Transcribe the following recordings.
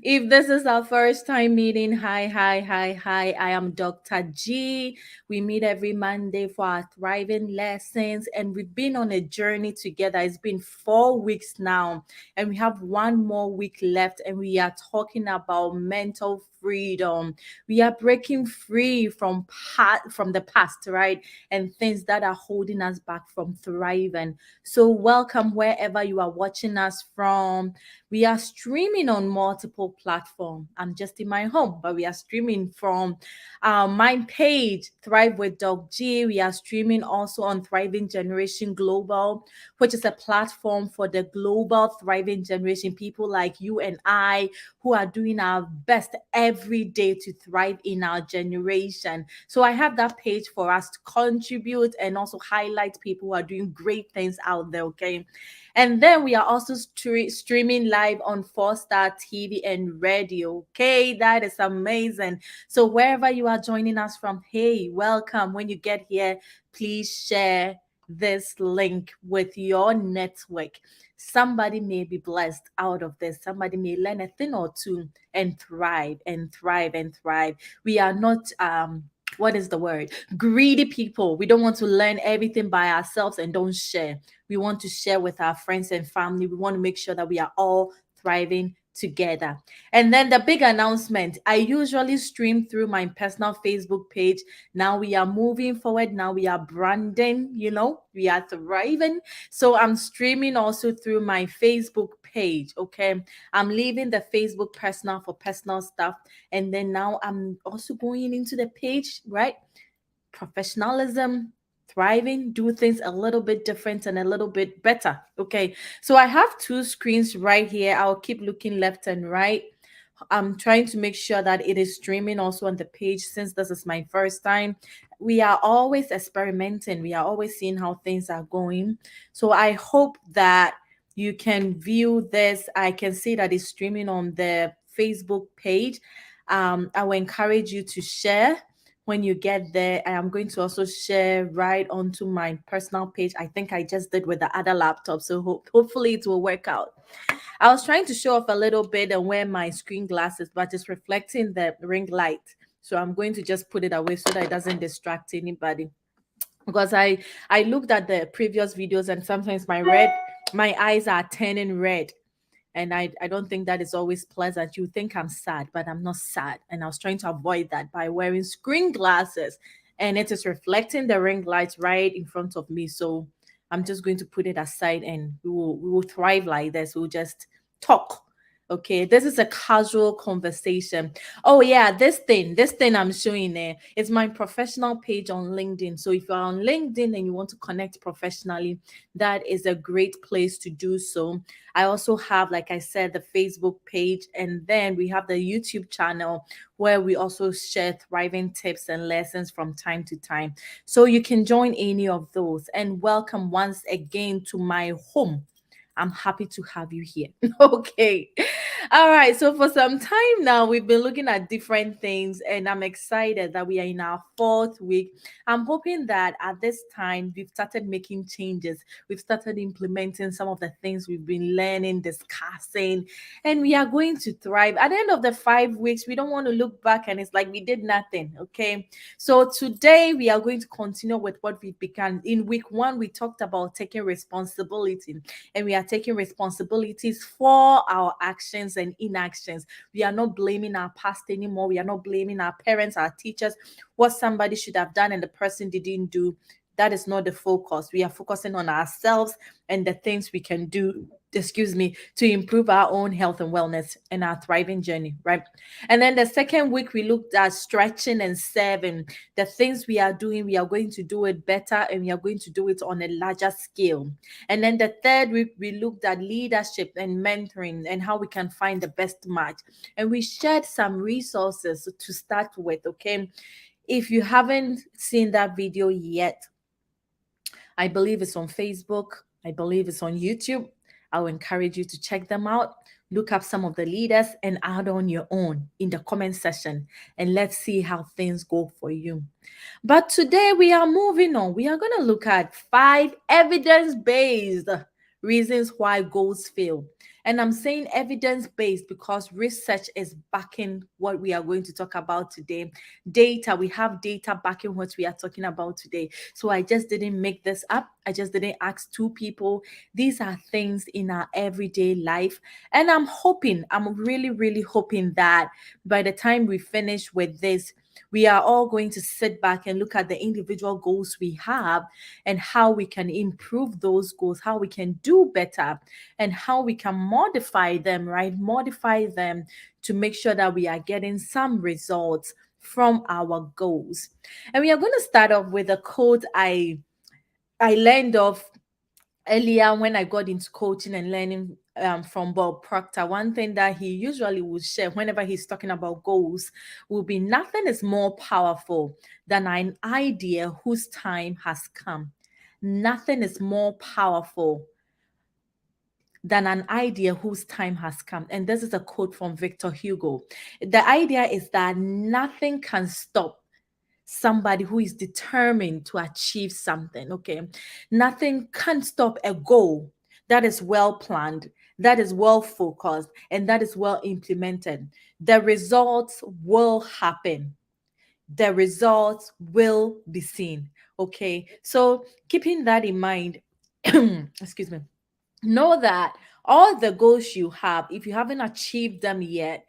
If this is our first time meeting, hi, hi, hi, hi. I am Dr. G. We meet every Monday for our thriving lessons, and we've been on a journey together. It's been 4 weeks now, and we have one more week left, and we are talking about mental freedom. We are breaking free from the past, right? And things that are holding us back from thriving. So, welcome wherever you are watching us from. We are streaming on multiple platforms. I'm just in my home, but we are streaming from my page, Thrive with Doc G. We are streaming also on Thriving Generation Global, which is a platform for the global thriving generation, people like you and I who are doing our best every day to thrive in our generation. So I have that page for us to contribute and also highlight people who are doing great things out there, okay? And then we are also streaming live on Four Star TV and radio. Okay, that is amazing. So wherever you are joining us from, hey, welcome. When you get here, please share this link with your network. Somebody may be blessed out of this. Somebody may learn a thing or two and thrive and thrive and thrive. We are not what is the word? Greedy people. We don't want to learn everything by ourselves and don't share. We want to share with our friends and family. We want to make sure that we are all thriving together. And then the big announcement, I usually stream through my personal Facebook page. Now we are moving forward. Now we are branding, we are thriving. So I'm streaming also through my Facebook page. Okay. I'm leaving the Facebook personal for personal stuff. And then now I'm also going into the page, right? Professionalism, thriving, do things a little bit different and a little bit better. Okay. So I have two screens right here. I'll keep looking left and right. I'm trying to make sure that it is streaming also on the page since this is my first time. We are always experimenting, we are always seeing how things are going. So I hope that you can view this. I can see that it's streaming on the Facebook page. I will encourage you to share when you get there. I am going to also share right onto my personal page. I think I just did with the other laptop. So hopefully it will work out. I was trying to show off a little bit and wear my screen glasses, but it's reflecting the ring light. So I'm going to just put it away so that it doesn't distract anybody. Because I looked at the previous videos and sometimes my eyes are turning red. And I don't think that is always pleasant. You think I'm sad, but I'm not sad. And I was trying to avoid that by wearing screen glasses. And it is reflecting the ring light right in front of me. So I'm just going to put it aside and we will thrive like this. We'll just talk. Okay, this is a casual conversation. Oh yeah, this thing I'm showing there is my professional page on LinkedIn. So if you're on LinkedIn and you want to connect professionally, that is a great place to do so. I also have, like I said, the Facebook page, and then we have the YouTube channel where we also share thriving tips and lessons from time to time. So you can join any of those. And welcome once again to my home. I'm happy to have you here. Okay. All right. So for some time now, we've been looking at different things, and I'm excited that we are in our fourth week. I'm hoping that at this time, we've started making changes. We've started implementing some of the things we've been learning, discussing, and we are going to thrive. At the end of the 5 weeks, we don't want to look back and it's like we did nothing. Okay. So today, we are going to continue with what we began. In week one, we talked about taking responsibility, and we are taking responsibilities for our actions and inactions. We are not blaming our past anymore. We are not blaming our parents, our teachers, what somebody should have done and the person didn't do. That is not the focus. We are focusing on ourselves and the things we can do, to improve our own health and wellness and our thriving journey, right? And then the second week, we looked at stretching and serving. The things we are doing, we are going to do it better and we are going to do it on a larger scale. And then the third week, we looked at leadership and mentoring and how we can find the best match. And we shared some resources to start with, okay? If you haven't seen that video yet, I believe it's on Facebook. I believe it's on YouTube. I will encourage you to check them out. Look up some of the leaders and add on your own in the comment section. And let's see how things go for you. But today we are moving on. We are going to look at 5 evidence based reasons why goals fail. And I'm saying evidence-based because research is backing what we are going to talk about today. Data, we have data backing what we are talking about today. So I just didn't make this up. I just didn't ask two people. These are things in our everyday life. And I'm really, really hoping that by the time we finish with this, we are all going to sit back and look at the individual goals we have and how we can improve those goals, how we can do better, and how we can modify them, right? Modify them to make sure that we are getting some results from our goals. And we are going to start off with a quote I learned of earlier when I got into coaching and learning from Bob Proctor. One thing that he usually would share whenever he's talking about goals will be nothing is more powerful than an idea whose time has come. Nothing is more powerful than an idea whose time has come. And this is a quote from Victor Hugo. The idea is that nothing can stop somebody who is determined to achieve something. Okay. Nothing can stop a goal that is well planned, that is well focused, and that is well implemented. The results will happen. The results will be seen. Okay. So, keeping that in mind, excuse me, know that all the goals you have, if you haven't achieved them yet,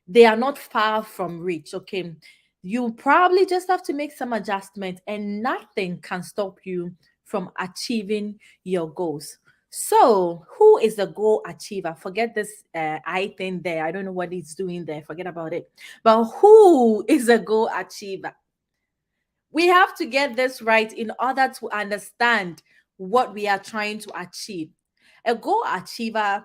they are not far from reach. Okay. You probably just have to make some adjustments, and nothing can stop you from achieving your goals. So, who is the goal achiever? Forget this I thing there. I don't know what it's doing there. Forget about it. But who is a goal achiever? We have to get this right in order to understand what we are trying to achieve. A goal achiever,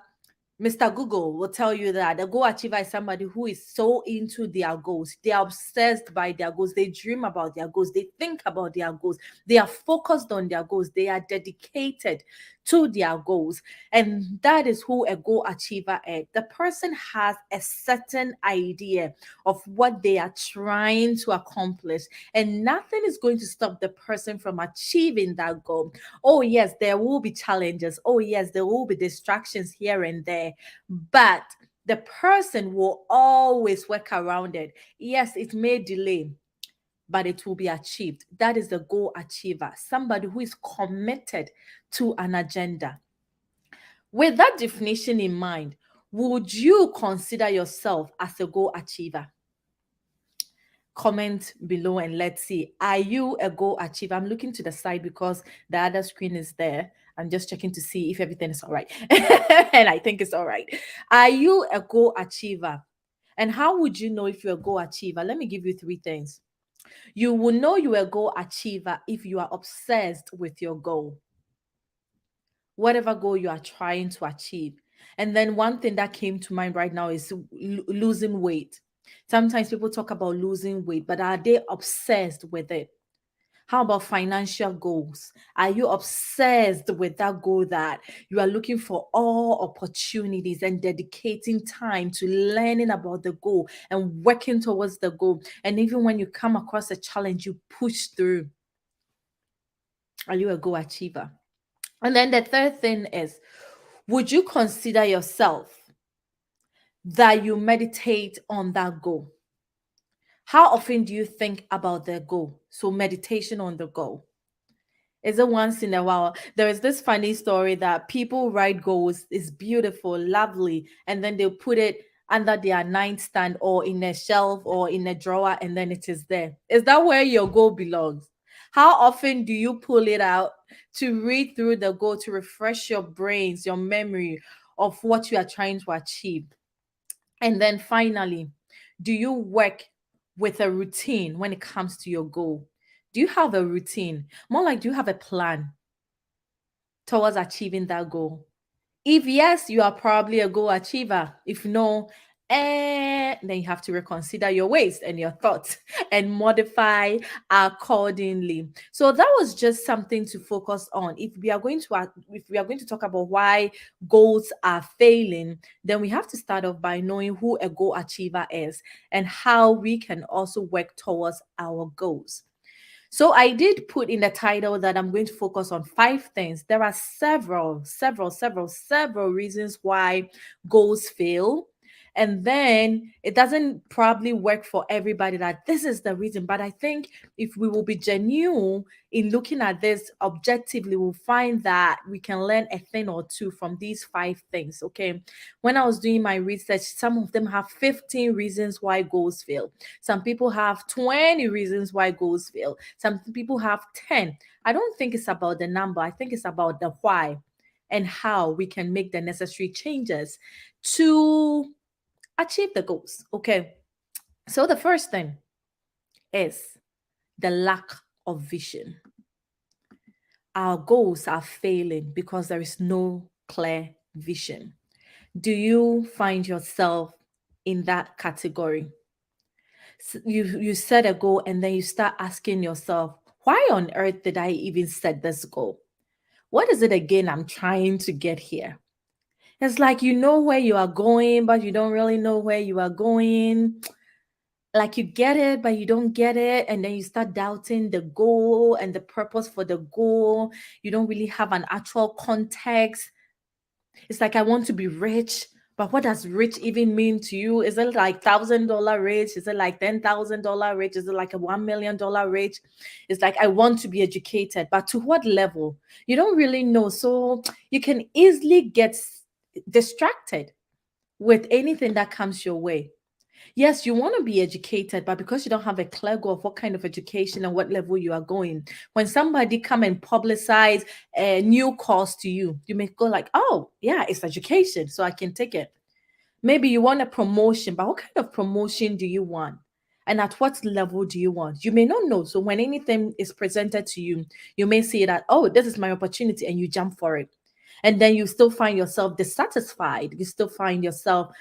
Mr. Google will tell you that a goal achiever is somebody who is so into their goals. They are obsessed by their goals. They dream about their goals. They think about their goals. They are focused on their goals. They are dedicated to their goals. And that is who a goal achiever is. The person has a certain idea of what they are trying to accomplish, and nothing is going to stop the person from achieving that goal. Oh, yes, there will be challenges. Oh, yes, there will be distractions here and there, but the person will always work around it. Yes, it may delay, but it will be achieved. That is the goal achiever, somebody who is committed to an agenda. With that definition in mind, would you consider yourself as a goal achiever? Comment below and let's see. Are you a goal achiever? I'm looking to the side because the other screen is there. I'm just checking to see if everything is all right. And I think it's all right. Are you a goal achiever? And how would you know if you're a goal achiever? Let me give you three things. You will know you're a goal achiever if you are obsessed with your goal, whatever goal you are trying to achieve. And then one thing that came to mind right now is losing weight. Sometimes people talk about losing weight, but are they obsessed with it? How about financial goals? Are you obsessed with that goal that you are looking for all opportunities and dedicating time to learning about the goal and working towards the goal? And even when you come across a challenge, you push through. Are you a goal achiever? And then the third thing is, would you consider yourself that you meditate on that goal? How often do you think about the goal? So, meditation on the goal. Is it once in a while? There is this funny story that people write goals, it's beautiful, lovely, and then they'll put it under their nightstand or in a shelf or in a drawer, and then it is there. Is that where your goal belongs? How often do you pull it out to read through the goal to refresh your brains, your memory of what you are trying to achieve? And then finally, do you work with a routine when it comes to your goal? Do you have a routine? More like, do you have a plan towards achieving that goal? If yes, you are probably a goal achiever. If no, then you have to reconsider your ways and your thoughts and modify accordingly. So that was just something to focus on. If we are going to talk about why goals are failing, then we have to start off by knowing who a goal achiever is and how we can also work towards our goals. So I did put in the title that I'm going to focus on 5 things. There are several reasons why goals fail. And then it doesn't probably work for everybody that this is the reason. But I think if we will be genuine in looking at this objectively, we'll find that we can learn a thing or two from these 5 things. Okay. When I was doing my research, some of them have 15 reasons why goals fail. Some people have 20 reasons why goals fail. Some people have 10. I don't think it's about the number. I think it's about the why and how we can make the necessary changes to achieve the goals. Okay. So the first thing is the lack of vision. Our goals are failing because there is no clear vision. Do you find yourself in that category? You set a goal and then you start asking yourself, why on earth did I even set this goal? What is it again I'm trying to get here? It's like you know where you are going, but you don't really know where you are going. Like you get it, but you don't get it. And then you start doubting the goal and the purpose for the goal. You don't really have an actual context. It's like I want to be rich, but what does rich even mean to you? Is it like $1,000 rich? Is it like $10,000 rich? Is it like a $1 million rich? It's like I want to be educated, but to what level? You don't really know. So you can easily get distracted with anything that comes your way. Yes, you want to be educated, but because you don't have a clear goal of what kind of education and what level you are going, when somebody come and publicize a new course to you, you may go like, oh, yeah, it's education, so I can take it. Maybe you want a promotion, but what kind of promotion do you want? And at what level do you want? You may not know. So when anything is presented to you, you may see that, oh, this is my opportunity, and you jump for it. And then you still find yourself dissatisfied. You still find yourself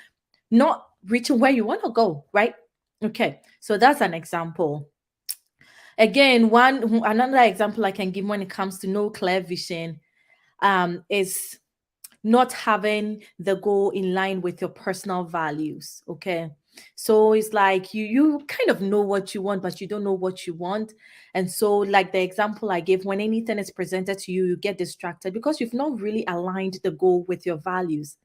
not reaching where you want to go, right? Okay, so that's an example. Again, another example I can give when it comes to no clear vision is not having the goal in line with your personal values. Okay, so it's like you kind of know what you want, but you don't know what you want. And so, like the example I gave, when anything is presented to you, you get distracted because you've not really aligned the goal with your values.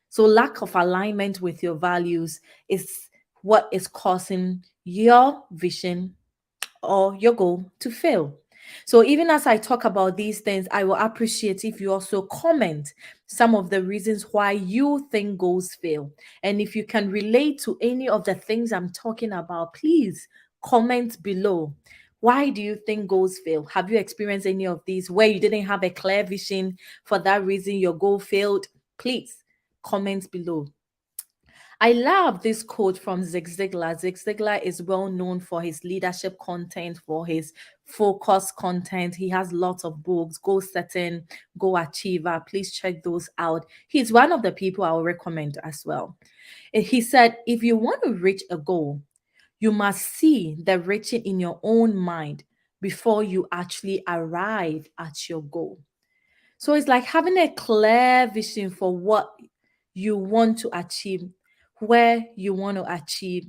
So, lack of alignment with your values is what is causing your vision or your goal to fail. So, even as I talk about these things, I will appreciate if you also comment some of the reasons why you think goals fail. And if you can relate to any of the things I'm talking about, please comment below. Why do you think goals fail? Have you experienced any of these where you didn't have a clear vision for that reason your goal failed? Please comment below. I love this quote from Zig Ziglar. Zig Ziglar is well known for his leadership content, for his focus content. He has lots of books, Goal Setting, Go Achiever. Please check those out. He's one of the people I will recommend as well. He said, if you want to reach a goal, you must see the reaching in your own mind before you actually arrive at your goal. So it's like having a clear vision for what you want to achieve, where you want to achieve,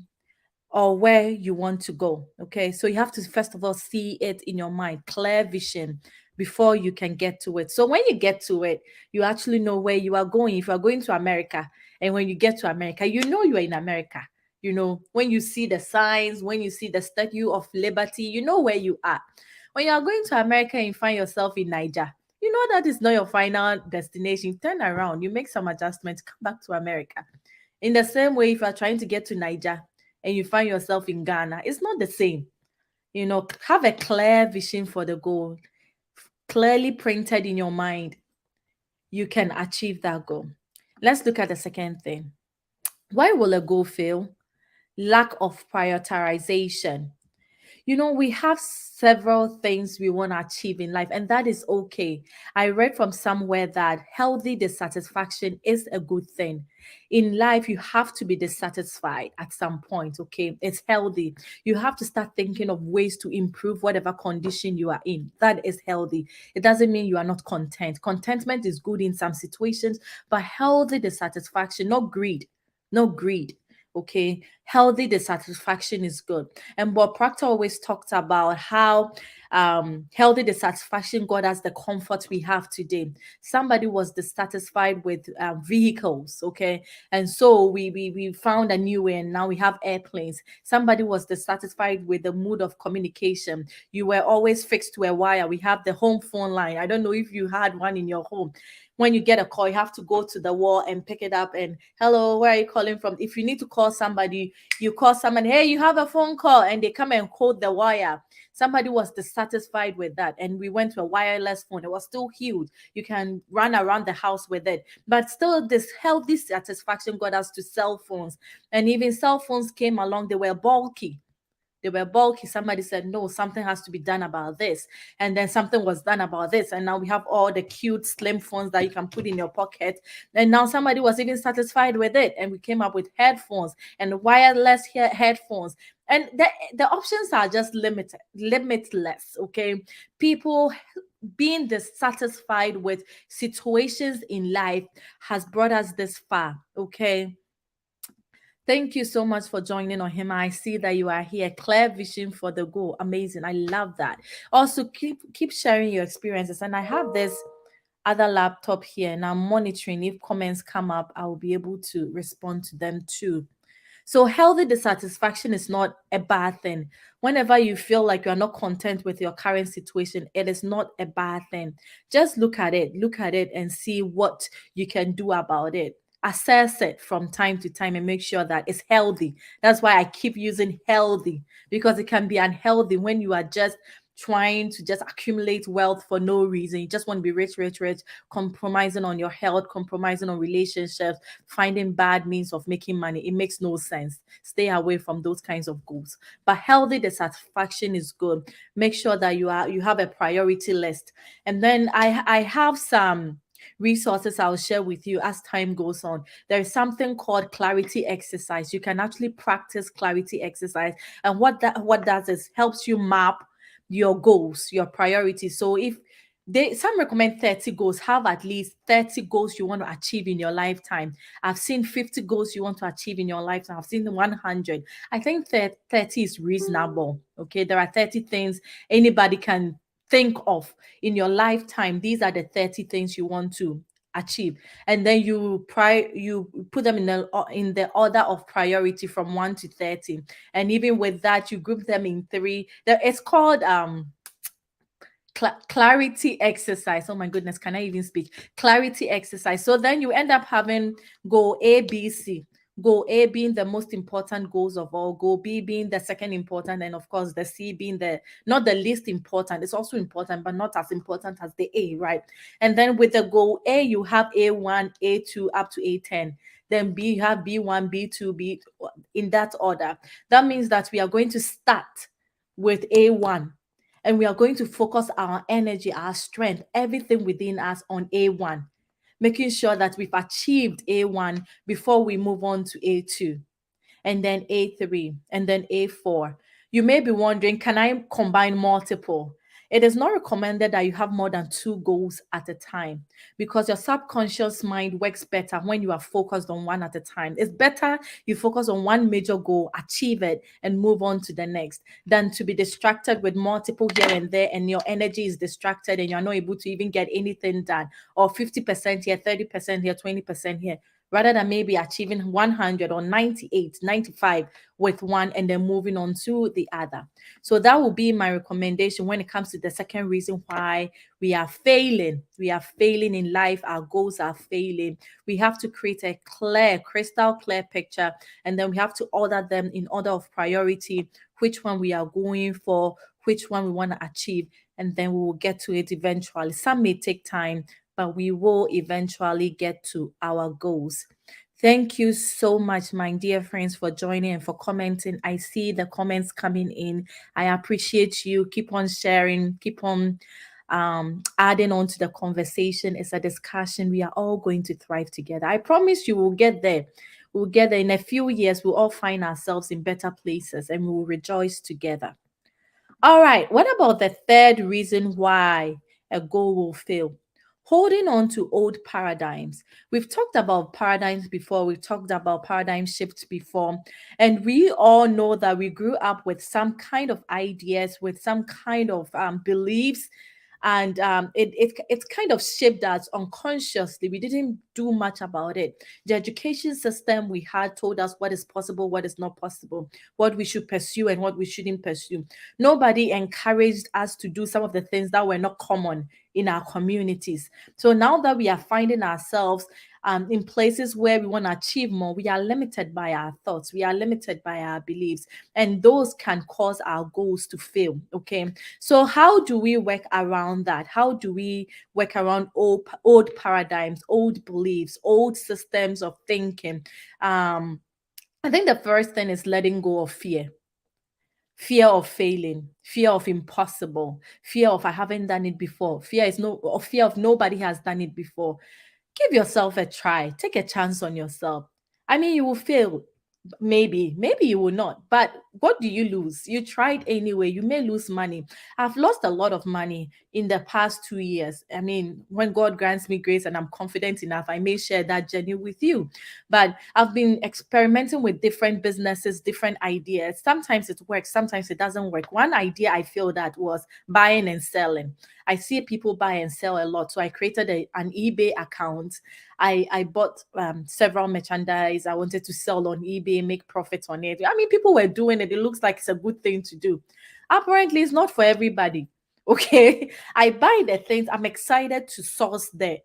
or where you want to go. Okay. So you have to first of all see it in your mind, clear vision before you can get to it. So when you get to it, you actually know where you are going. If you are going to America, and when you get to America, you know you are in America. You know, when you see the signs, when you see the Statue of Liberty, you know where you are. When you are going to America and you find yourself in Niger, you know that is not your final destination. Turn around, you make some adjustments, come back to America. In the same way, if you are trying to get to Niger and you find yourself in Ghana, it's not the same. You know, have a clear vision for the goal, clearly printed in your mind. You can achieve that goal. Let's look at the second thing. Why will a goal fail? Lack of prioritization. You know, we have several things we want to achieve in life, and that is okay. I read from somewhere that healthy dissatisfaction is a good thing. In life, you have to be dissatisfied at some point, okay? It's healthy. You have to start thinking of ways to improve whatever condition you are in. That is healthy. It doesn't mean you are not content. Contentment is good in some situations, but healthy dissatisfaction, not greed. No greed. Okay, healthy dissatisfaction is good. And Bob Proctor always talked about how healthy dissatisfaction got us the comfort we have today. Somebody was dissatisfied with vehicles, okay, and so we found a new way, and now we have airplanes. Somebody was dissatisfied with the mood of communication. You were always fixed to a wire. We have the home phone line. I don't know if you had one in your home. When you get a call, you have to go to the wall and pick it up and hello, where are you calling from? If you need to call somebody, you call somebody, hey, you have a phone call, and they come and quote the wire. Somebody was dissatisfied with that, and we went to a wireless phone. It was still huge. You can run around the house with it, but still, this healthy satisfaction got us to cell phones. And even cell phones came along, they were bulky. They were bulky. Somebody said, no, something has to be done about this. And then something was done about this. And now we have all the cute, slim phones that you can put in your pocket. And now somebody was even satisfied with it. And we came up with headphones and wireless headphones. And the options are just limitless. Okay. People being dissatisfied with situations in life has brought us this far. Okay. Thank you so much for joining on him. I see that you are here. Clear vision for the goal. Amazing. I love that. Also, keep sharing your experiences. And I have this other laptop here, and I'm monitoring. If comments come up, I will be able to respond to them too. So healthy dissatisfaction is not a bad thing. Whenever you feel like you are not content with your current situation, it is not a bad thing. Just look at it and see what you can do about it. Assess it from time to time and make sure that it's healthy. That's why I keep using healthy, because it can be unhealthy when you are just trying to just accumulate wealth for no reason. You just want to be rich, rich, rich, compromising on your health, compromising on relationships, finding bad means of making money. It makes no sense. Stay away from those kinds of goals. But healthy dissatisfaction is good. Make sure that you have a priority list. And then I have some resources I'll share with you as time goes on. There is something called clarity exercise. You can actually practice clarity exercise. And what does is helps you map your goals, your priorities. So if some recommend 30 goals, have at least 30 goals you want to achieve in your lifetime. I've seen 50 goals you want to achieve in your lifetime. I've seen 100. I think 30 is reasonable. Okay, there are 30 things anybody can think of in your lifetime. These are the 30 things you want to achieve, and then you put them in the order of priority from 1 to 30. And even with that, you group them in three. It's called clarity exercise. Oh my goodness, can I even speak? Clarity exercise. So then you end up having goal A, B, C. Goal A being the most important goals of all, goal B being the second important, and of course the C being the not the least important. It's also important, but not as important as the A, right? And then with the goal A, you have A1, A2 up to A10. Then B, you have B1, B2, B in that order. That means that we are going to start with A1, and we are going to focus our energy, our strength, everything within us on A1, making sure that we've achieved A1 before we move on to A2, and then A3, and then A4. You may be wondering, can I combine multiple? It is not recommended that you have more than two goals at a time, because your subconscious mind works better when you are focused on one at a time. It's better you focus on one major goal, achieve it, and move on to the next, than to be distracted with multiple here and there, and your energy is distracted and you're not able to even get anything done, or 50% here, 30% here, 20% here, rather than maybe achieving 100 or 98, 95 with one and then moving on to the other. So that will be my recommendation when it comes to the second reason why we are failing. We are failing in life. Our goals are failing. We have to create a clear, crystal clear picture, and then we have to order them in order of priority, which one we are going for, which one we want to achieve, and then we will get to it eventually. Some may take time, but we will eventually get to our goals. Thank you so much, my dear friends, for joining and for commenting. I see the comments coming in. I appreciate you. Keep on sharing, keep on adding on to the conversation. It's a discussion. We are all going to thrive together. I promise you, we'll get there. We'll get there in a few years. We'll all find ourselves in better places and we will rejoice together. All right. What about the third reason why a goal will fail? Holding on to old paradigms. We've talked about paradigms before, we've talked about paradigm shifts before, and we all know that we grew up with some kind of ideas, with some kind of beliefs, and it's kind of shaped us unconsciously. We didn't do much about it. The education system we had told us what is possible, what is not possible, what we should pursue and what we shouldn't pursue. Nobody encouraged us to do some of the things that were not common in our communities. So now that we are finding ourselves in places where we want to achieve more, we are limited by our thoughts, we are limited by our beliefs, and those can cause our goals to fail. Okay, so how do we work around that? How do we work around old paradigms, old beliefs, old systems of thinking? I think the first thing is letting go of fear. Fear of failing, fear of impossible, fear of I haven't done it before, fear of nobody has done it before. Give yourself a try. Take a chance on yourself. I mean, you will fail. Maybe you will not. But what do you lose? You tried anyway. You may lose money. I've lost a lot of money in the past 2 years. I mean, when God grants me grace and I'm confident enough, I may share that journey with you. But I've been experimenting with different businesses, different ideas. Sometimes it works, sometimes it doesn't work. One idea I feel that was buying and selling. I see people buy and sell a lot. So I created an eBay account. I bought several merchandise I wanted to sell on eBay, make profits on it. I mean, people were doing it. It looks like it's a good thing to do. Apparently, it's not for everybody. Okay. I buy the things. I'm excited to source the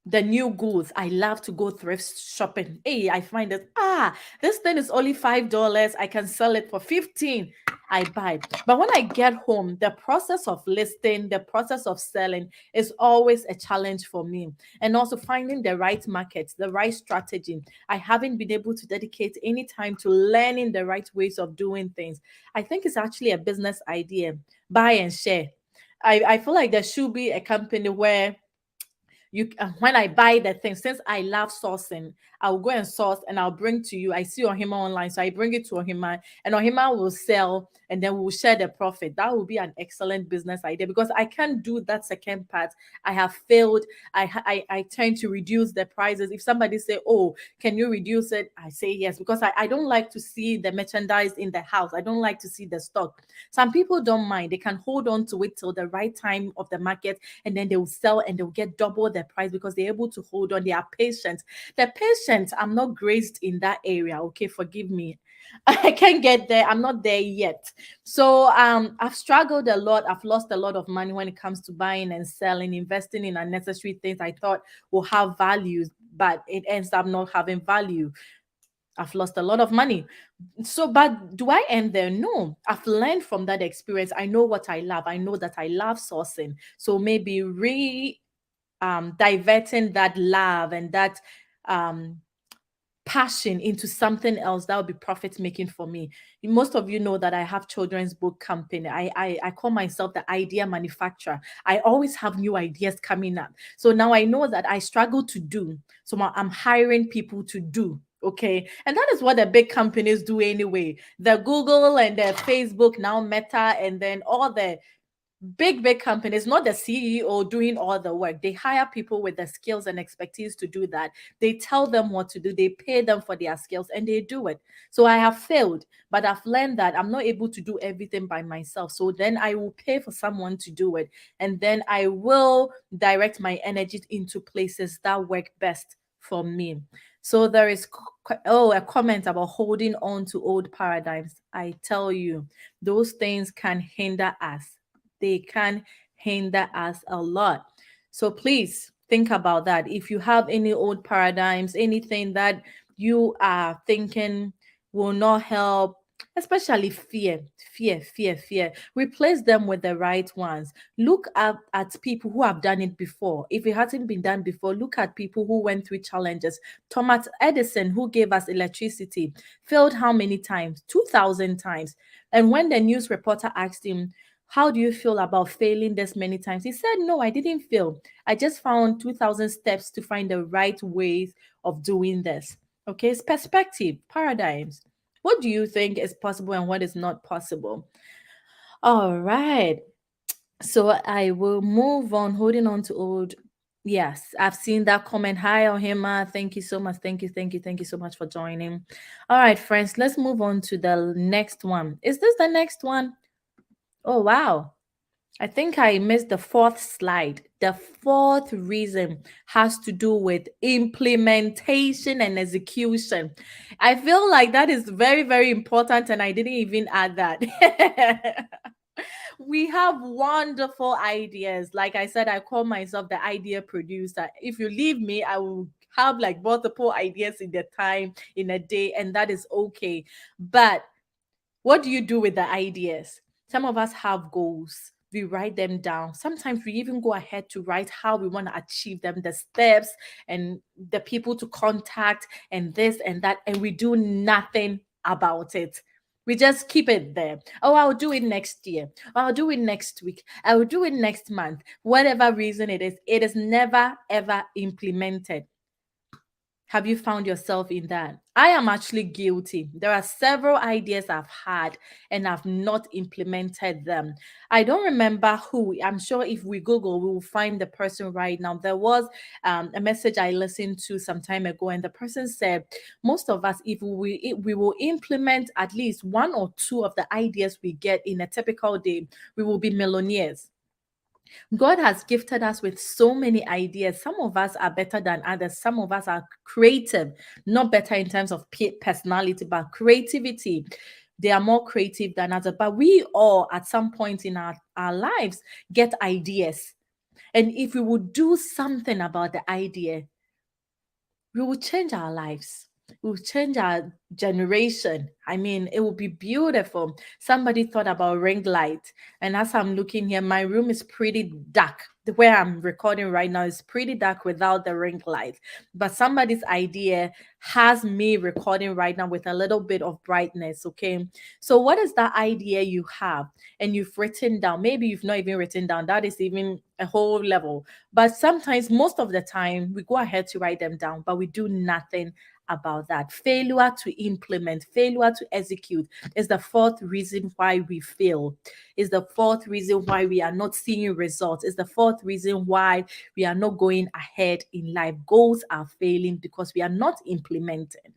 the new goods. I love to go thrift shopping. Hey, I find that this thing is only $5. I can sell it for 15. I buy. But when I get home, the process of listing, the process of selling is always a challenge for me. And also finding the right market, the right strategy. I haven't been able to dedicate any time to learning the right ways of doing things. I think it's actually a business idea. Buy and share. I feel like there should be a company where when I buy the thing, since I love sourcing, I'll go and source and I'll bring to you. I see Ohima online, so I bring it to Ohima, and Ohima will sell, and then we'll share the profit. That will be an excellent business idea because I can't do that second part. I have failed. I tend to reduce the prices. If somebody say, "Oh, can you reduce it?" I say yes because I don't like to see the merchandise in the house. I don't like to see the stock. Some people don't mind. They can hold on to it till the right time of the market, and then they will sell and they'll get double the price because they're able to hold on. They are patient. The patient, I'm not graced in that area. Okay, forgive me. I can't get there. I'm not there yet. So I've struggled a lot. I've lost a lot of money when it comes to buying and selling, investing in unnecessary things I thought will have values, but it ends up not having value. I've lost a lot of money. So, but do I end there? No. I've learned from that experience. I know what I love. I know that I love sourcing. So maybe diverting that love and that um passion into something else that would be profit making for me. Most of you know that I have children's book company. I call myself the idea manufacturer. I always have new ideas coming up. So now I know that I struggle to do. So I'm hiring people to do. Okay. And that is what the big companies do anyway. The Google and the Facebook, now Meta, and then all the big companies, not the CEO doing all the work. They hire people with the skills and expertise to do that. They tell them what to do, they pay them for their skills, and they do it. So I have failed, but I've learned that I'm not able to do everything by myself. So then I will pay for someone to do it, and then I will direct my energy into places that work best for me. So there is a comment about holding on to old paradigms. I tell you, those things can hinder us. They can hinder us a lot. So please think about that. If you have any old paradigms, anything that you are thinking will not help, especially fear, replace them with the right ones. Look at people who have done it before. If it hasn't been done before, look at people who went through challenges. Thomas Edison, who gave us electricity, failed how many times? 2,000 times. And when the news reporter asked him, how do you feel about failing this many times? He said, no, I didn't fail. I just found 2,000 steps to find the right ways of doing this. Okay, it's perspective, paradigms. What do you think is possible and what is not possible? All right. So I will move on, holding on to old. Yes, I've seen that comment. Hi, Ohima. Thank you so much. Thank you, thank you, thank you so much for joining. All right, friends, let's move on to the next one. Is this the next one? Oh, wow. I think I missed the fourth slide. The fourth reason has to do with implementation and execution. I feel like that is very, very important, and I didn't even add that. We have wonderful ideas. Like I said, I call myself the idea producer. If you leave me, I will have like multiple ideas in the time in a day, and that is okay. But what do you do with the ideas? Some of us have goals. We write them down. Sometimes we even go ahead to write how we want to achieve them, the steps and the people to contact, and this and that, and we do nothing about it. We just keep it there. Oh, I'll do it next year. I'll do it next week. I will do it next month. Whatever reason it is never ever implemented. Have you found yourself in that? I am actually guilty. There are several ideas I've had and I've not implemented them. I don't remember who. I'm sure if we Google, we will find the person right now. There was a message I listened to some time ago, and the person said, most of us, if we will implement at least one or two of the ideas we get in a typical day, we will be millionaires. God has gifted us with so many ideas. Some of us are better than others. Some of us are creative, not better in terms of personality, but creativity. They are more creative than others. But we all, at some point in our lives, get ideas. And if we would do something about the idea, we will change our lives. We will change our generation. I mean, it will be beautiful. Somebody thought about ring light. And as I'm looking here, my room is pretty dark. The where I'm recording right now is pretty dark without the ring light. But somebody's idea has me recording right now with a little bit of brightness. Okay. So, what is that idea you have and you've written down? Maybe you've not even written down. That is even a whole level. But sometimes, most of the time, we go ahead to write them down, but we do nothing about that. Failure to implement, failure to execute is the fourth reason why we fail. Is the fourth reason why we are not seeing results. Is the fourth reason why we are not going ahead in life. Goals are failing because we are not implementing.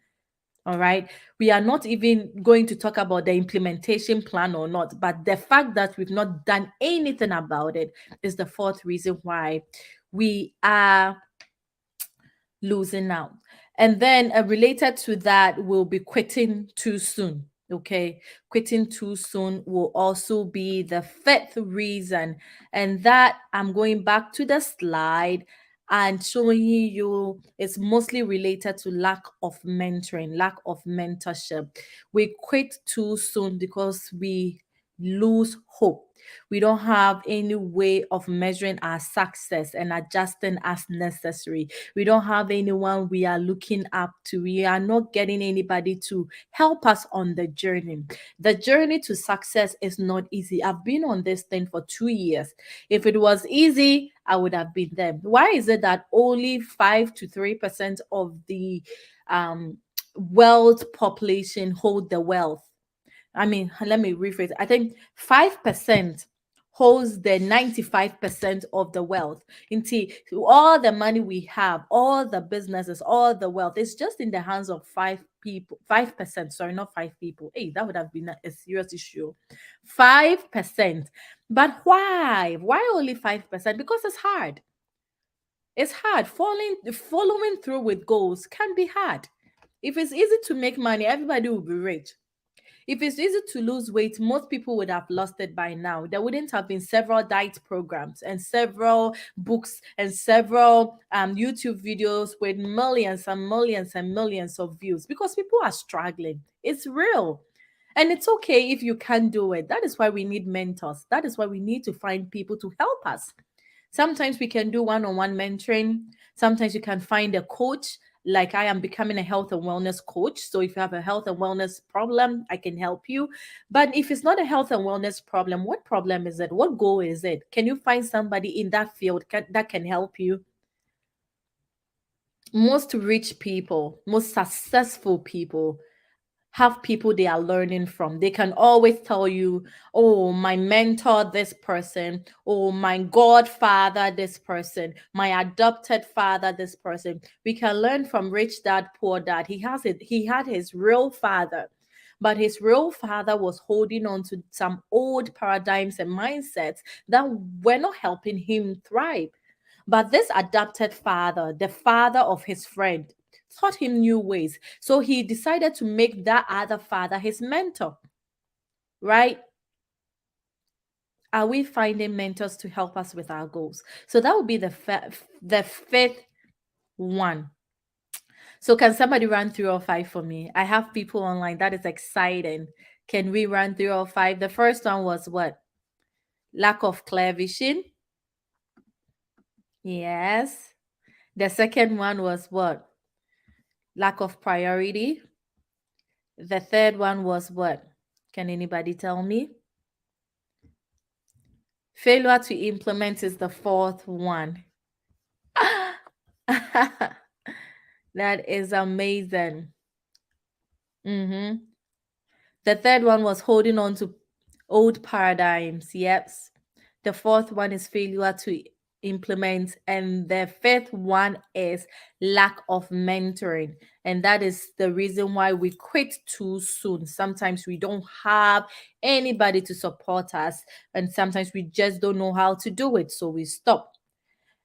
All right. We are not even going to talk about the implementation plan or not, but the fact that we've not done anything about it is the fourth reason why we are losing out. And then related to that will be quitting too soon. Okay, quitting too soon will also be the fifth reason. And that I'm going back to the slide and showing you it's mostly related to lack of mentoring, lack of mentorship. We quit too soon because we lose hope. We don't have any way of measuring our success and adjusting as necessary. We don't have anyone we are looking up to. We are not getting anybody to help us on the journey. The journey to success is not easy. I've been on this thing for 2 years. If it was easy, I would have been there. Why is it that only 5 to 3% of the world population hold the wealth? I mean, let me rephrase. I think 5% holds the 95% of the wealth. Into all the money we have, all the businesses, all the wealth, it's just in the hands of 5 people. 5%, sorry, not 5 people. Hey, that would have been a serious issue. 5%. But why? Why only 5%? Because it's hard. It's hard. Following through with goals can be hard. If it's easy to make money, everybody will be rich. If it's easy to lose weight, most people would have lost it by now. There wouldn't have been several diet programs and several books and several YouTube videos with millions and millions and millions of views because people are struggling. It's real. And it's okay if you can't do it. That is why we need mentors. That is why we need to find people to help us. Sometimes we can do one on one mentoring. Sometimes you can find a coach. Like I am becoming a health and wellness coach. So if you have a health and wellness problem, I can help you. But if it's not a health and wellness problem, what problem is it? What goal is it? Can you find somebody in that field that can help you? Most rich people, most successful people have people they are learning from. They can always tell you, oh, my mentor, this person, oh, my godfather, this person, my adopted father, this person. We can learn from Rich Dad, Poor Dad. He had his real father, but his real father was holding on to some old paradigms and mindsets that were not helping him thrive. But this adopted father, the father of his friend, taught him new ways. So he decided to make that other father his mentor, right? Are we finding mentors to help us with our goals? So that would be the fifth one. So can somebody run through all five for me? I have people online. That is exciting. Can we run through all five? The first one was what? Lack of clear vision. Yes. The second one was what? Lack of priority. The third one was what? Can anybody tell me? Failure to implement is the fourth one. That is amazing. Mm-hmm. The third one was holding on to old paradigms. Yep. The fourth one is failure to implement. And the fifth one is lack of mentoring. And that is the reason why we quit too soon. Sometimes we don't have anybody to support us, and sometimes we just don't know how to do it. So we stop.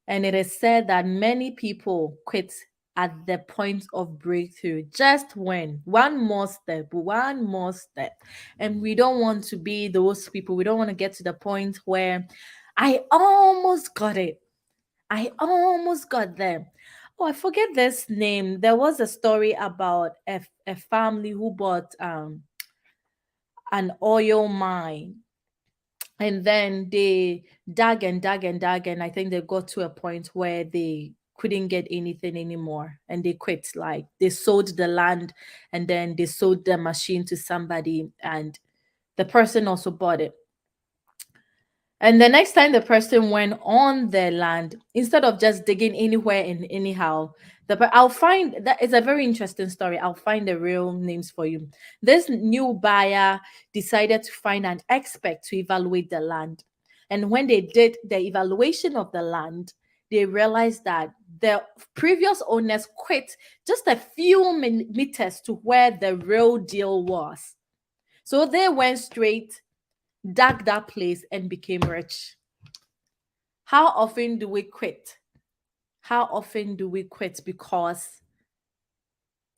And it is said that many people quit at the point of breakthrough, just when one more step. And we don't want to be those people. We don't want to get to the point where I almost got it. I almost got there. Oh, I forget this name. There was a story about a family who bought an oil mine, and then they dug and dug and dug, and I think they got to a point where they couldn't get anything anymore and they quit. Like they sold the land, and then they sold the machine to somebody, and the person also bought it. And the next time the person went on their land, instead of just digging anywhere and anyhow, I'll find that it's a very interesting story. I'll find the real names for you. This new buyer decided to find an expert to evaluate the land. And when they did the evaluation of the land, they realized that the previous owners quit just a few meters to where the real deal was. So they went straight, dug that place, and became rich. How often do we quit? How often do we quit because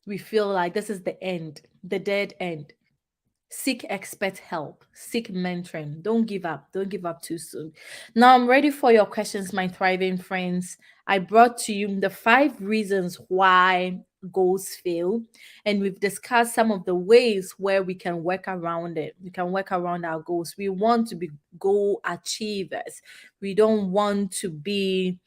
we feel like this is the end, the dead end? Seek expert help, seek mentoring. Don't give up. Don't give up too soon. Now I'm ready for your questions, my thriving friends. I brought to you the 5 reasons why goals fail, and we've discussed some of the ways where we can work around it. We can work around our goals. We want to be goal achievers. We don't want to be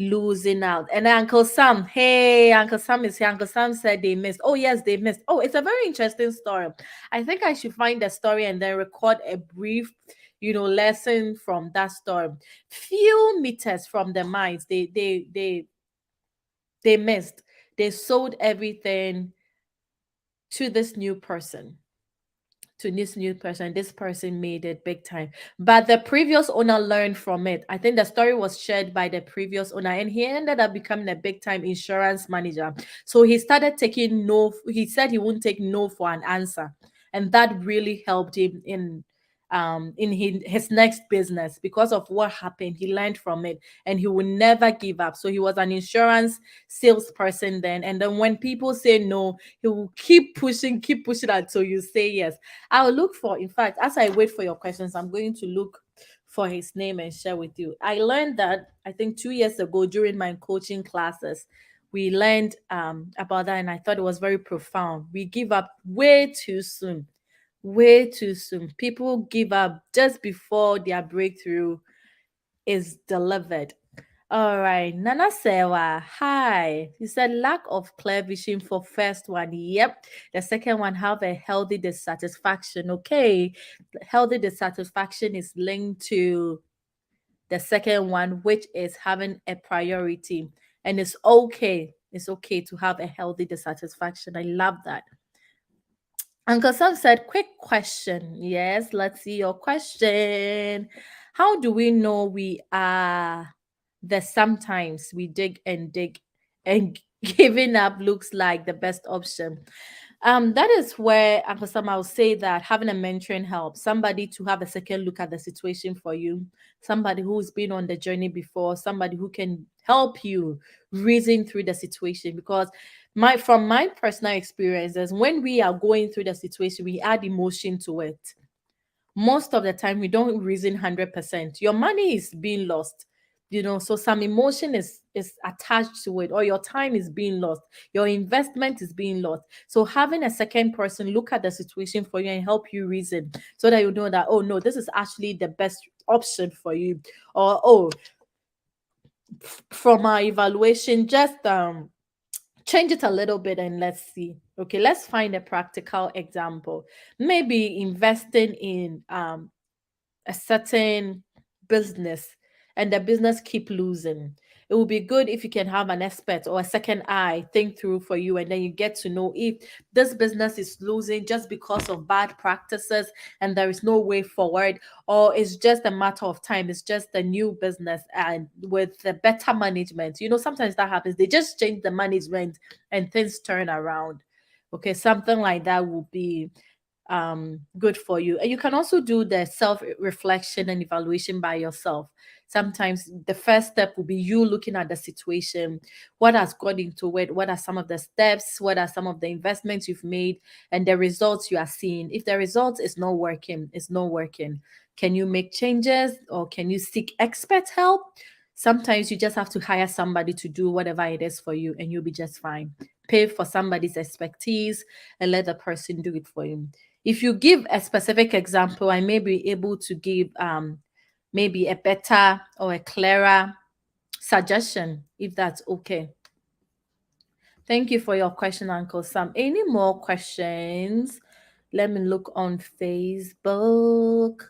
losing out. And Uncle Sam, hey, Uncle Sam is here. Uncle Sam said they missed. Oh, yes, they missed. Oh, it's a very interesting story. I think I should find the story and then record a brief, lesson from that story. Few meters from the mines, they missed. They sold everything to this new person. This person made it big time, but the previous owner learned from it. I think the story was shared by the previous owner, and he ended up becoming a big time insurance manager. So he started taking no. He said he wouldn't take no for an answer, and that really helped him in his next business. Because of what happened, he learned from it, and he will never give up. So he was an insurance salesperson then, and then when people say no, he will keep pushing until you say yes. I'll look for, in fact, as I wait for your questions, I'm going to look for his name and share with you. I learned that, I think, 2 years ago during my coaching classes. We learned about that, and I thought it was very profound. We give up way too soon. Way too soon. People give up just before their breakthrough is delivered. All right, Nana Sewa, hi. You said lack of clear vision for first one. Yep. The second one, have a healthy dissatisfaction. Okay. Healthy dissatisfaction is linked to the second one, which is having a priority. And it's okay. It's okay to have a healthy dissatisfaction. I love that. Uncle Sam said, quick question. Yes, let's see your question. How do we know we are the sometimes we dig and dig and giving up looks like the best option? That is where Uncle Sam, I'll say that having a mentoring helps. Somebody to have a second look at the situation for you, somebody who's been on the journey before, somebody who can help you reason through the situation. Because my from my personal experiences, when we are going through the situation, we add emotion to it. Most of the time we don't reason 100%. Your money is being lost, so some emotion is attached to it, or your time is being lost, your investment is being lost. So having a second person look at the situation for you and help you reason, so that you know that, oh no, this is actually the best option for you, or oh, from our evaluation, just change it a little bit and let's see. Okay, let's find a practical example. Maybe investing in a certain business, and the business keep losing. It would be good if you can have an expert or a second eye think through for you, and then you get to know if this business is losing just because of bad practices and there is no way forward, or it's just a matter of time, it's just a new business and with the better management. Sometimes that happens, they just change the management and things turn around. Okay, something like that will be good for you. And you can also do the self reflection and evaluation by yourself. Sometimes the first step will be you looking at the situation, what has got into it, what are some of the steps, what are some of the investments you've made, and the results you are seeing. If the result is not working, it's not working. Can you make changes, or can you seek expert help? Sometimes you just have to hire somebody to do whatever it is for you, and you'll be just fine. Pay for somebody's expertise and let the person do it for you. If you give a specific example, I may be able to give maybe a better or a clearer suggestion, if that's okay. Thank you for your question, Uncle Sam. Any more questions? Let me look on Facebook.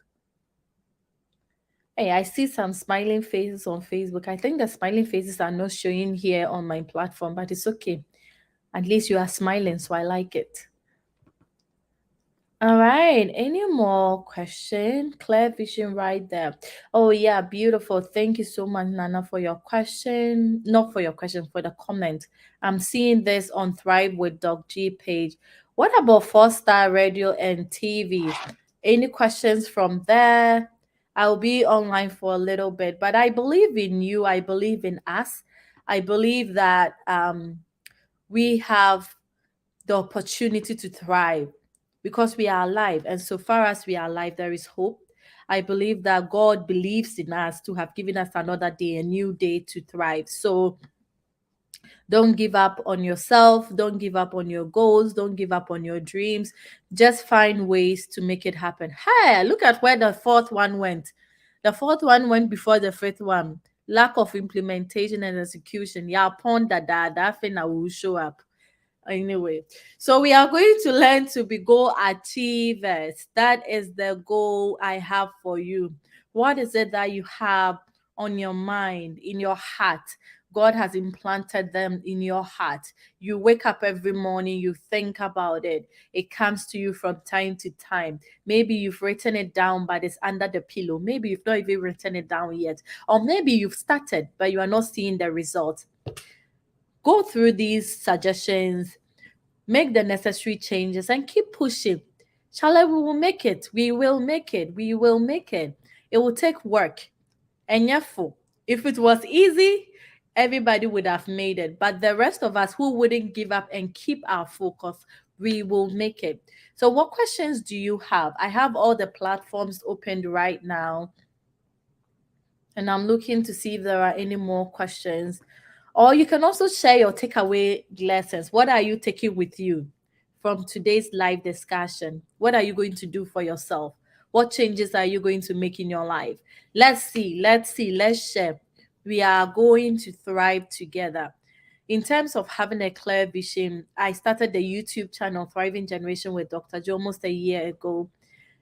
Hey, I see some smiling faces on Facebook. I think the smiling faces are not showing here on my platform, but it's okay. At least you are smiling, so I like it. All right. Any more question? Clear vision right there. Oh yeah, beautiful. Thank you so much, Nana, for your question. Not for your question, for the comment. I'm seeing this on Thrive with Doc G page. What about four-star radio and TV? Any questions from there? I'll be online for a little bit, but I believe in you. I believe in us. I believe that we have the opportunity to thrive because we are alive. And so far as we are alive, there is hope. I believe that God believes in us to have given us another day, a new day to thrive. So don't give up on yourself. Don't give up on your goals. Don't give up on your dreams. Just find ways to make it happen. Hey, look at where the fourth one went. The fourth one went before the fifth one. Lack of implementation and execution. Yeah, upon that thing that will show up. Anyway, so we are going to learn to be goal achievers. That is the goal I have for you. What is it that you have on your mind, in your heart? God has implanted them in your heart. You wake up every morning, you think about it. It comes to you from time to time. Maybe you've written it down, but it's under the pillow. Maybe you've not even written it down yet. Or maybe you've started, but you are not seeing the result. Go through these suggestions, make the necessary changes, and keep pushing. Charlotte, we will make it. We will make it. We will make it. It will take work. And therefore, if it was easy, everybody would have made it. But the rest of us who wouldn't give up and keep our focus, we will make it. So, what questions do you have? I have all the platforms opened right now, and I'm looking to see if there are any more questions. Or you can also share your takeaway lessons. What are you taking with you from today's live discussion? What are you going to do for yourself? What changes are you going to make in your life? Let's see, let's share. We are going to thrive together. In terms of having a clear vision, I started the YouTube channel Thriving Generation with Dr. Joe almost a year ago.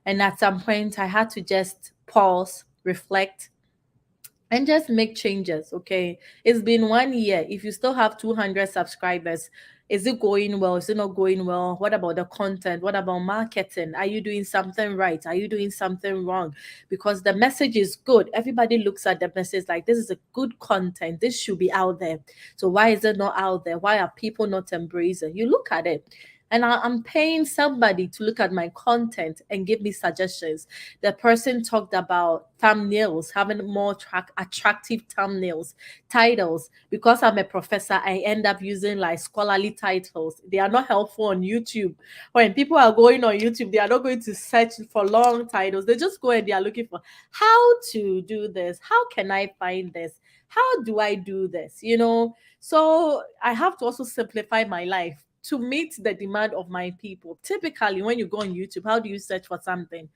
And at some point, I had to just pause, reflect, and just make changes. Okay, it's been 1 year. If you still have 200 subscribers, Is it going well? Is it not going well? What about the content? What about marketing? Are you doing something right? Are you doing something wrong? Because the message is good. Everybody looks at the message like this is a good content. This should be out there. So why is it not out there? Why are people not embracing? You look at it. And I'm paying somebody to look at my content and give me suggestions. The person talked about thumbnails, having more attractive thumbnails, titles. Because I'm a professor, I end up using like scholarly titles. They are not helpful on YouTube. When people are going on YouTube, they are not going to search for long titles. They just go and they are looking for how to do this. How can I find this? How do I do this? So I have to also simplify my life to meet the demand of my people. Typically, when you go on YouTube, how do you search for something?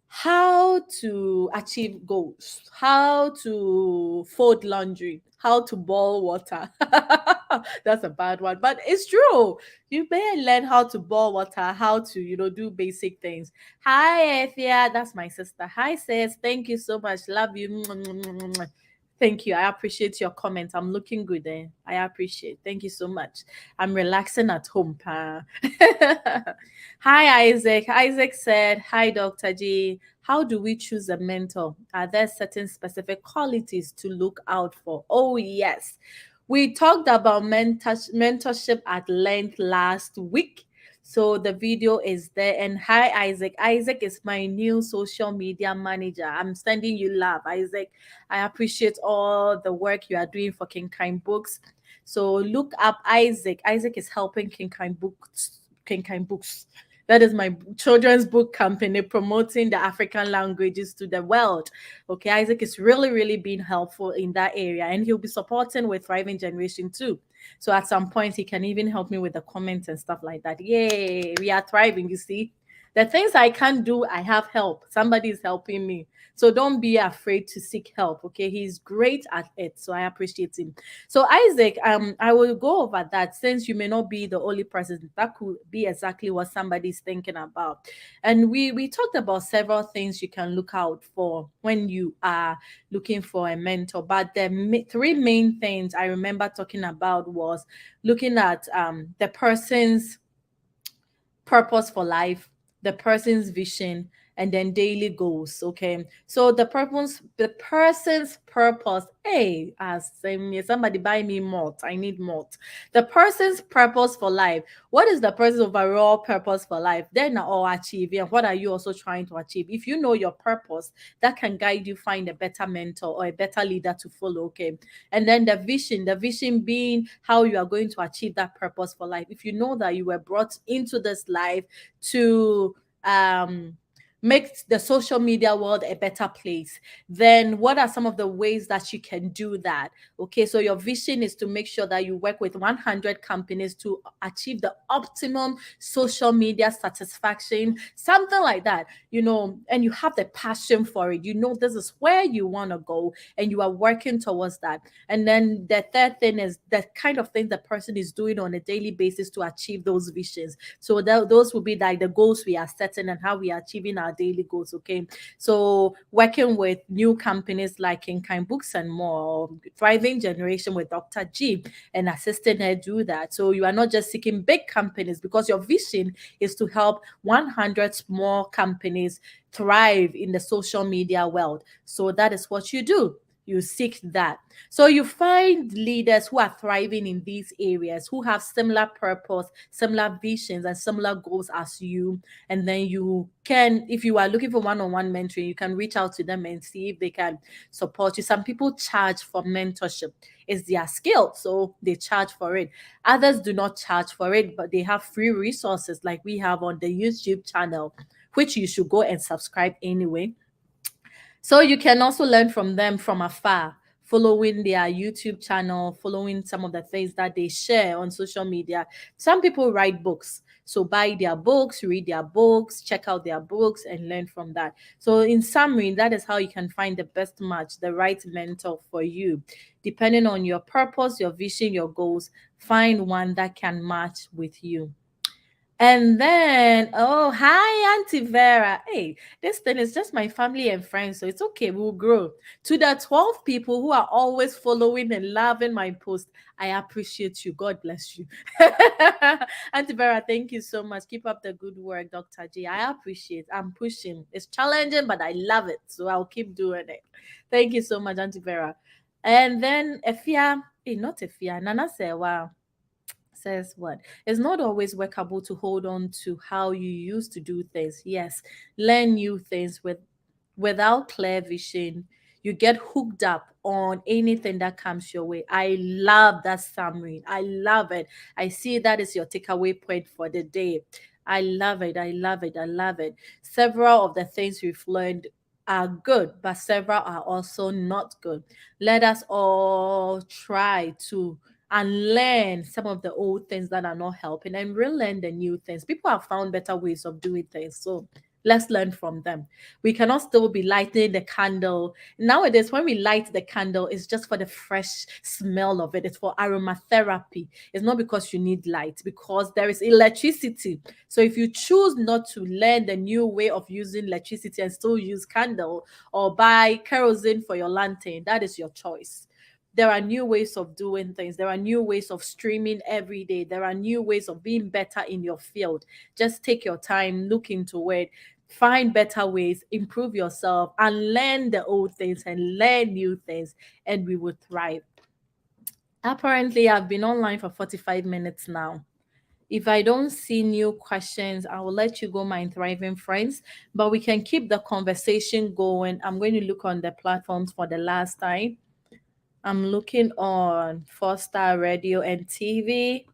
How to achieve goals, how to fold laundry, how to boil water. That's a bad one, but it's true. You may learn how to boil water, how to, do basic things. Hi, Ethia. That's my sister. Hi, sis. Thank you so much. Love you. Thank you. I appreciate your comments. I'm looking good there. I appreciate. Thank you so much. I'm relaxing at home, pa. Hi, Isaac. Isaac said, Hi, Dr. G. How do we choose a mentor? Are there certain specific qualities to look out for? Oh, yes. We talked about mentorship at length last week. So the video is there. And hi, Isaac. Isaac is my new social media manager. I'm sending you love, Isaac. I appreciate all the work you are doing for King Kind Books. So look up Isaac. Isaac is helping King Kind Books. King Kind Books. That is my children's book company promoting the African languages to the world. Okay, Isaac is really, really being helpful in that area, and he'll be supporting with Thriving Generation too. So at some point, he can even help me with the comments and stuff like that. Yay, we are thriving, you see. The things I can't do, I have help. Somebody is helping me. So don't be afraid to seek help. Okay. He's great at it. So I appreciate him. So Isaac, I will go over that since you may not be the only person. That could be exactly what somebody's thinking about. And we talked about several things you can look out for when you are looking for a mentor. But the three main things I remember talking about was looking at the person's purpose for life, the person's vision, and then daily goals. Okay. So the person's purpose. Hey, as somebody buy me malt. I need malt. The person's purpose for life. What is the person's overall purpose for life? Then all achieve. And what are you also trying to achieve? If you know your purpose, that can guide you find a better mentor or a better leader to follow. Okay. And then the vision being how you are going to achieve that purpose for life. If you know that you were brought into this life to make the social media world a better place, then what are some of the ways that you can do that? Okay, so your vision is to make sure that you work with 100 companies to achieve the optimum social media satisfaction, something like that, and you have the passion for it. This is where you want to go and you are working towards that. And then the third thing is the kind of thing the person is doing on a daily basis to achieve those visions. So those will be like the goals we are setting and how we are achieving our daily goals. Okay, so working with new companies like King Kind Books and more, Thriving Generation with Dr. G, and assisting her do that. So you are not just seeking big companies, because your vision is to help 100 small companies thrive in the social media world. So that is what you do. You seek that. So you find leaders who are thriving in these areas, who have similar purpose, similar visions, and similar goals as you. And then you can, if you are looking for one-on-one mentoring, you can reach out to them and see if they can support you. Some people charge for mentorship. It's their skill, so they charge for it. Others do not charge for it, but they have free resources like we have on the YouTube channel, which you should go and subscribe anyway. So you can also learn from them from afar, following their YouTube channel, following some of the things that they share on social media. Some people write books. So buy their books, read their books, check out their books, and learn from that. So in summary, that is how you can find the best match, the right mentor for you. Depending on your purpose, your vision, your goals, find one that can match with you. And then, oh, hi, Auntie Vera. Hey, this thing is just my family and friends, so it's okay. We'll grow. To the 12 people who are always following and loving my post, I appreciate you. God bless you. Auntie Vera, thank you so much. Keep up the good work, Dr. G. I appreciate. I'm pushing. It's challenging, but I love it. So I'll keep doing it. Thank you so much, Auntie Vera. And then Efia, not Efia, Nana said, wow, says what? It's not always workable to hold on to how you used to do things. Yes, learn new things without clear vision. You get hooked up on anything that comes your way. I love that summary. I love it. I see that is your takeaway point for the day. I love it. I love it. I love it. Several of the things we've learned are good, but several are also not good. Let us all try to unlearn some of the old things that are not helping and relearn the new things. People have found better ways of doing things. So let's learn from them. We cannot still be lighting the candle. Nowadays, when we light the candle, it's just for the fresh smell of it. It's for aromatherapy. It's not because you need light, because there is electricity. So if you choose not to learn the new way of using electricity and still use candle or buy kerosene for your lantern, that is your choice. There are new ways of doing things. There are new ways of streaming every day. There are new ways of being better in your field. Just take your time, look into it, find better ways, improve yourself, and learn the old things and learn new things, and we will thrive. Apparently, I've been online for 45 minutes now. If I don't see new questions, I will let you go, my thriving friends. But we can keep the conversation going. I'm going to look on the platforms for the last time. I'm looking on Four Star Radio and TV.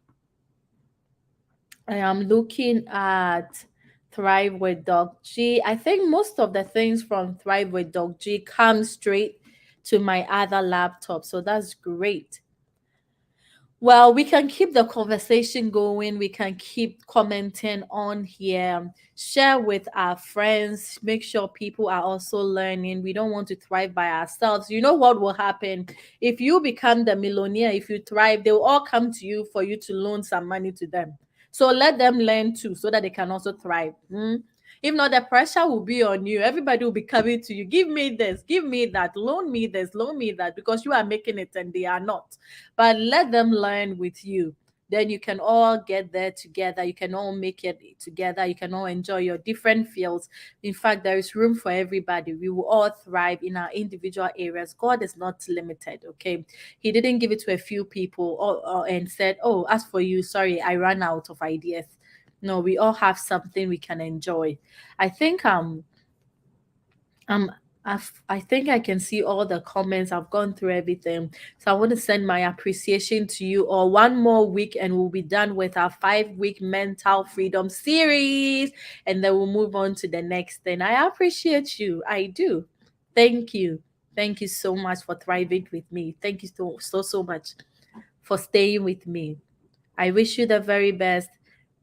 I am looking at Thrive with Doc G. I think most of the things from Thrive with Doc G come straight to my other laptop. So that's great. Well, we can keep the conversation going. We can keep commenting on here, share with our friends, make sure people are also learning. We don't want to thrive by ourselves. You know what will happen? If you become the millionaire, if you thrive, they will all come to you for you to loan some money to them. So let them learn too, so that they can also thrive. If not, the pressure will be on you. Everybody will be coming to you. Give me this, give me that, loan me this, loan me that, because you are making it and they are not. But let them learn with you. Then you can all get there together. You can all make it together. You can all enjoy your different fields. In fact, there is room for everybody. We will all thrive in our individual areas. God is not limited, okay? He didn't give it to a few people and said, oh, as for you, sorry, I ran out of ideas. No, we all have something we can enjoy. I think um I think I can see all the comments. I've gone through everything. So I want to send my appreciation to you all. One more week and we'll be done with our 5-week mental freedom series. And then we'll move on to the next thing. I appreciate you. I do. Thank you. Thank you so much for thriving with me. Thank you so much for staying with me. I wish you the very best.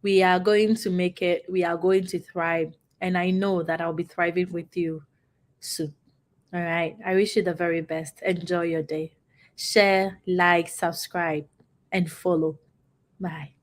We are going to make it. We are going to thrive. And I know that I'll be thriving with you soon. All right. I wish you the very best. Enjoy your day. Share, like, subscribe, and follow. Bye.